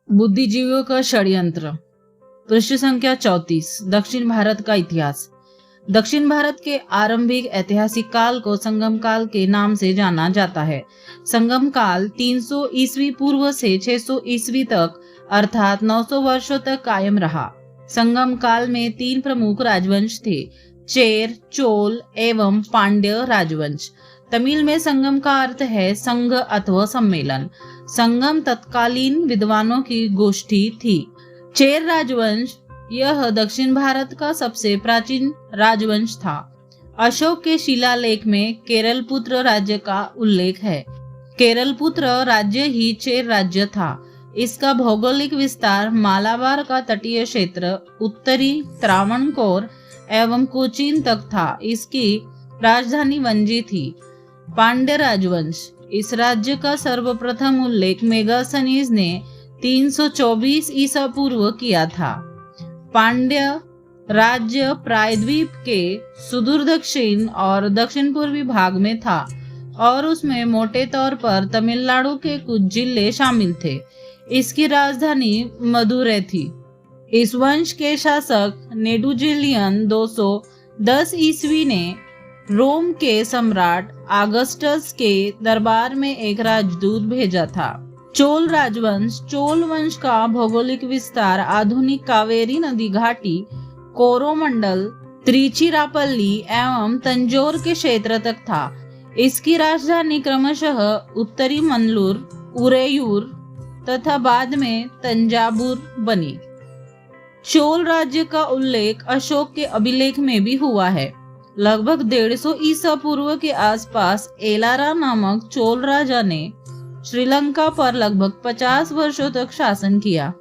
बुद्धिजीवियों का षड्यंत्र। पृष्ठ संख्या 34। दक्षिण भारत का इतिहास। दक्षिण भारत के आरंभिक ऐतिहासिक काल को संगम काल के नाम से जाना जाता है। संगम काल 300 ईस्वी पूर्व से 600 ईस्वी तक अर्थात 900 वर्षों तक कायम रहा। संगम काल में 3 प्रमुख राजवंश थे, चेर, चोल एवं पांड्य राजवंश। तमिल में संगम का अर्थ है संघ अथवा सम्मेलन। संगम तत्कालीन विद्वानों की गोष्ठी थी। चेर राजवंश यह दक्षिण भारत का सबसे प्राचीन राजवंश था। अशोक के शिलालेख में केरल पुत्र राज्य का उल्लेख है। केरल पुत्र राज्य ही चेर राज्य था। इसका भौगोलिक विस्तार मालाबार का तटीय क्षेत्र, उत्तरी त्रावणकोर एवं कोचीन तक था। इसकी राजधानी वंजी थी। पांड्य राजवंश, इस राज्य का सर्वप्रथम उल्लेख मेगास्थनीज ने 324 ईसा पूर्व किया था। पांड्य राज्य प्रायद्वीप के सुदूर दक्षिण और दक्षिण पूर्वी भाग में था और उसमें मोटे तौर पर तमिलनाडु के कुछ जिले शामिल थे। इसकी राजधानी मदुरै थी। इस वंश के शासक नेडुजिलियन 210 ईस्वी ने रोम के सम्राट ऑगस्टस के दरबार में एक राजदूत भेजा था। चोल राजवंश, चोल वंश का भौगोलिक विस्तार आधुनिक कावेरी नदी घाटी, कोरोमंडल, त्रिचिरापल्ली एवं तंजौर के क्षेत्र तक था। इसकी राजधानी क्रमशः उत्तरी मन्नूर, उरेयूर तथा बाद में तंजावुर बनी। चोल राज्य का उल्लेख अशोक के अभिलेख में भी हुआ है। लगभग 150 ईसा पूर्व के आसपास एलारा नामक चोल राजा ने श्रीलंका पर लगभग 50 वर्षों तक शासन किया।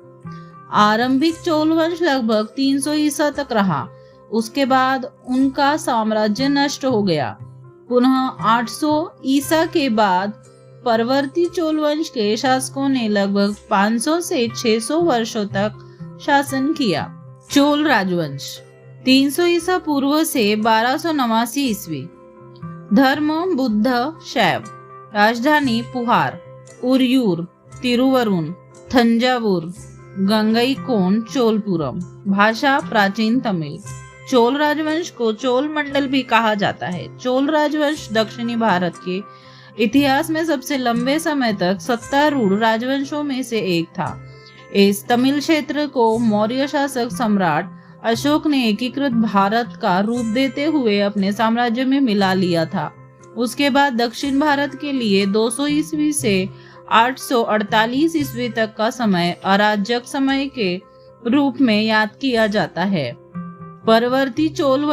आरंभिक चोल वंश लगभग 300 ईसा तक रहा। उसके बाद उनका साम्राज्य नष्ट हो गया। पुनः 800 ईसा के बाद परवर्ती चोल वंश के शासकों ने लगभग 500 से 600 वर्षों तक शासन किया। चोल राजवंश 300 ईसा पूर्व से 1289 ईस्वी। धर्म बुद्ध शैव। राजधानी पुहार, उरयूर, तिरुवरुण, थंजावुर, गंगईकोंड, चोलपुरम। भाषा प्राचीन तमिल। चोल राजवंश को चोल मंडल भी कहा जाता है। चोल राजवंश दक्षिणी भारत के इतिहास में सबसे लंबे समय तक सत्तारूढ़ राजवंशों में से एक था। इस तमिल क्षेत्र को मौर्य शासक सम्राट अशोक ने एकीकृत भारत का रूप देते हुए अपने साम्राज्य में मिला लिया था। उसके बाद दक्षिण भारत के लिए 200 ईस्वी से 848 ईस्वी तक का समय अराजक समय के रूप में याद किया जाता है। परवर्ती चोल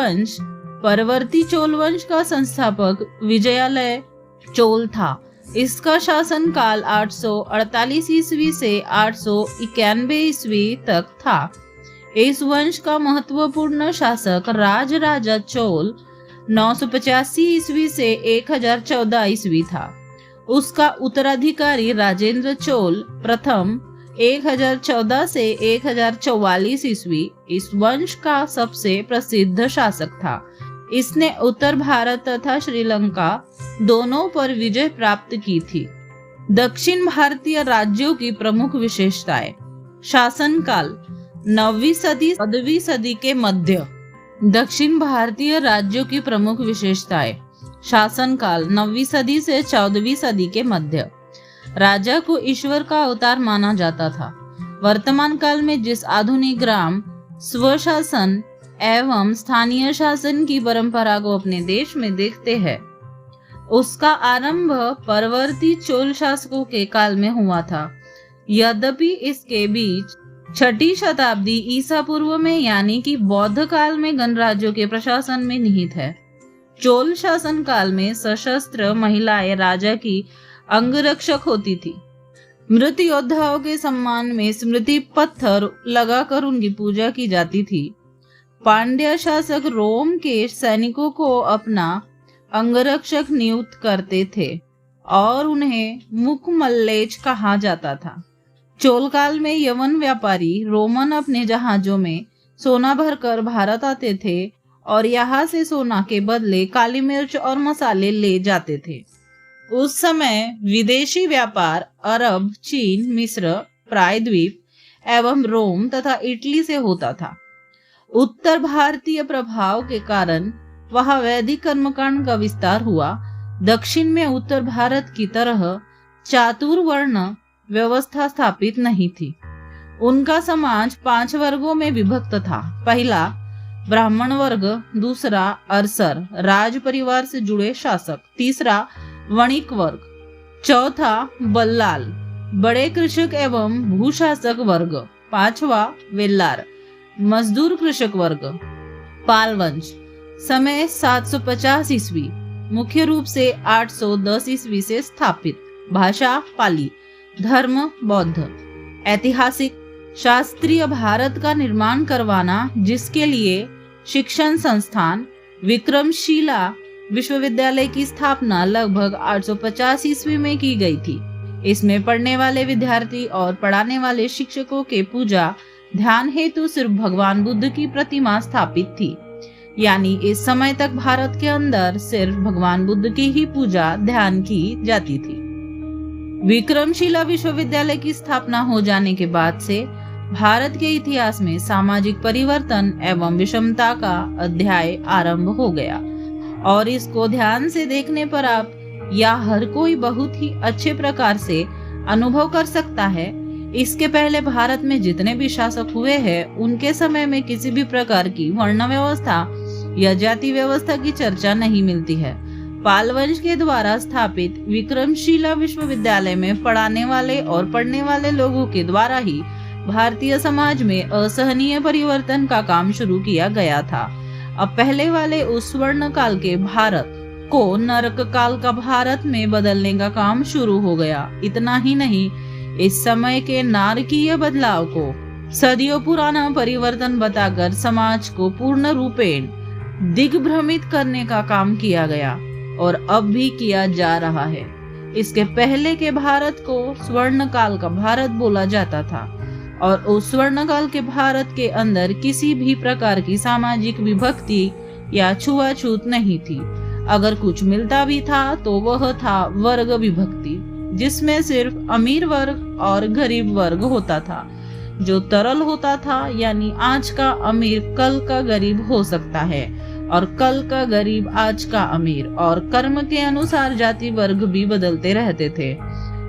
वंश का संस्थापक विजयालय चोल था। इसका शासन काल 848 ईस्वी से 891 ईस्वी तक था। इस वंश का महत्वपूर्ण शासक राजराजा चोल 985 ईस्वी से 1014 ईस्वी था। उसका उत्तराधिकारी राजेंद्र चोल प्रथम 1014 से 1044 ईस्वी इस वंश का सबसे प्रसिद्ध शासक था। इसने उत्तर भारत तथा श्रीलंका दोनों पर विजय प्राप्त की थी। दक्षिण भारतीय राज्यों की प्रमुख विशेषताएं। शासनकाल 9वीं सदी 14वीं सदी के मध्य। दक्षिण भारतीय राज्यों की प्रमुख विशेषताएं। शासनकाल 9वीं सदी से 14वीं सदी के मध्य। राजा को ईश्वर का अवतार माना जाता था। वर्तमान काल में जिस आधुनिक ग्राम स्वशासन एवं स्थानीय शासन की परंपरा को अपने देश में देखते हैं, उसका आरंभ परवर्ती चोल शासकों के काल में हुआ था। यद्यपि इसके बीच 6ठी शताब्दी ईसा पूर्व में यानी कि बौद्ध काल में गणराज्यों के प्रशासन में निहित है। चोल शासन काल में सशस्त्र महिलाएं राजा की अंगरक्षक होती थी। मृत योद्धाओं के सम्मान में स्मृति पत्थर लगाकर उनकी पूजा की जाती थी। पांड्य शासक रोम के सैनिकों को अपना अंगरक्षक नियुक्त करते थे और उन्हें मुकमल्लेज कहा जाता था। चोल काल में यवन व्यापारी रोमन अपने जहाजों में सोना भरकर भारत आते थे और यहाँ से सोना के बदले काली मिर्च और मसाले ले जाते थे। उस समय विदेशी व्यापार अरब, चीन, मिस्र, प्रायद्वीप एवं रोम तथा इटली से होता था। उत्तर भारतीय प्रभाव के कारण वहां वैदिक कर्मकांड का विस्तार हुआ। दक्षिण में उत्तर भारत की तरह चातुर्वर्ण व्यवस्था स्थापित नहीं थी। उनका समाज 5 वर्गों में विभक्त था। पहला ब्राह्मण वर्ग, दूसरा अरसर राज परिवार से जुड़े शासक, तीसरा वणिक वर्ग, चौथा बल्लाल बड़े कृषक एवं भूशासक वर्ग, पांचवा वेल्लार मजदूर कृषक वर्ग। पाल वंश समय 750 ईस्वी, मुख्य रूप से 810 ईस्वी से स्थापित। भाषा पाली, धर्म बौद्ध। ऐतिहासिक शास्त्रीय भारत का निर्माण करवाना, जिसके लिए शिक्षण संस्थान विक्रमशिला विश्वविद्यालय की स्थापना लगभग 850 ईस्वी में की गई थी। इसमें पढ़ने वाले विद्यार्थी और पढ़ाने वाले शिक्षकों के पूजा ध्यान हेतु सिर्फ भगवान बुद्ध की प्रतिमा स्थापित थी। यानी इस समय तक भारत के अंदर सिर्फ भगवान बुद्ध की ही पूजा ध्यान की जाती थी। विक्रमशिला विश्वविद्यालय की स्थापना हो जाने के बाद से भारत के इतिहास में सामाजिक परिवर्तन एवं विषमता का अध्याय आरंभ हो गया, और इसको ध्यान से देखने पर आप या हर कोई बहुत ही अच्छे प्रकार से अनुभव कर सकता है। इसके पहले भारत में जितने भी शासक हुए हैं, उनके समय में किसी भी प्रकार की वर्ण व्यवस्था या जाति व्यवस्था की चर्चा नहीं मिलती है। पाल वंश के द्वारा स्थापित विक्रमशिला विश्वविद्यालय में पढ़ाने वाले और पढ़ने वाले लोगों के द्वारा ही भारतीय समाज में असहनीय परिवर्तन का काम शुरू किया गया था। अब पहले वाले उस स्वर्ण काल के भारत को नरक काल का भारत में बदलने का काम शुरू हो गया। इतना ही नहीं, इस समय के नारकीय बदलाव को सदियों पुराना परिवर्तन बताकर समाज को पूर्ण रूपेण दिग्भ्रमित करने का काम किया गया, और अब भी किया जा रहा है। इसके पहले के भारत को स्वर्ण काल का भारत बोला जाता था, और उस स्वर्ण काल के भारत के अंदर किसी भी प्रकार की सामाजिक विभक्ति या छुआछूत नहीं थी। अगर कुछ मिलता भी था तो वह था वर्ग विभक्ति, जिसमें सिर्फ अमीर वर्ग और गरीब वर्ग होता था। जो तरल होता था, यानी आज का अमीर कल का गरीब हो सकता है, और कल का गरीब आज का अमीर, और कर्म के अनुसार जाति वर्ग भी बदलते रहते थे।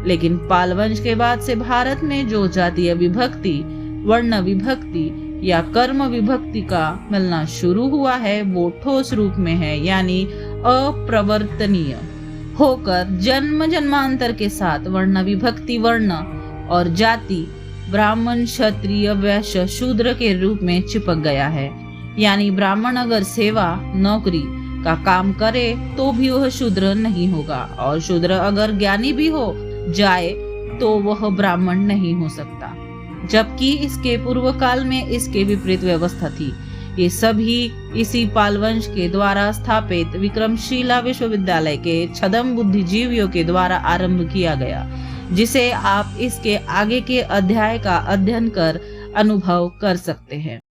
लेकिन पाल वंश के बाद से भारत में जो जातीय विभक्ति, वर्ण विभक्ति या कर्म विभक्ति का मिलना शुरू हुआ है, वो ठोस रूप में है, यानी अप्रवर्तनीय होकर जन्म जन्मांतर के साथ वर्ण विभक्ति वर्ण और जाति ब्राह्मण क्षत्रिय वैश्य शूद्र के रूप में चिपक गया है। यानी ब्राह्मण अगर सेवा नौकरी का काम करे तो भी वह शूद्र नहीं होगा, और शूद्र अगर ज्ञानी भी हो जाए तो वह ब्राह्मण नहीं हो सकता। जबकि इसके पूर्व काल में इसके विपरीत व्यवस्था थी। ये सभी इसी पाल वंश के द्वारा स्थापित विक्रमशिला विश्वविद्यालय के छद्म बुद्धिजीवियों के द्वारा आरंभ किया गया, जिसे आप इसके आगे के अध्याय का अध्ययन कर अनुभव कर सकते हैं।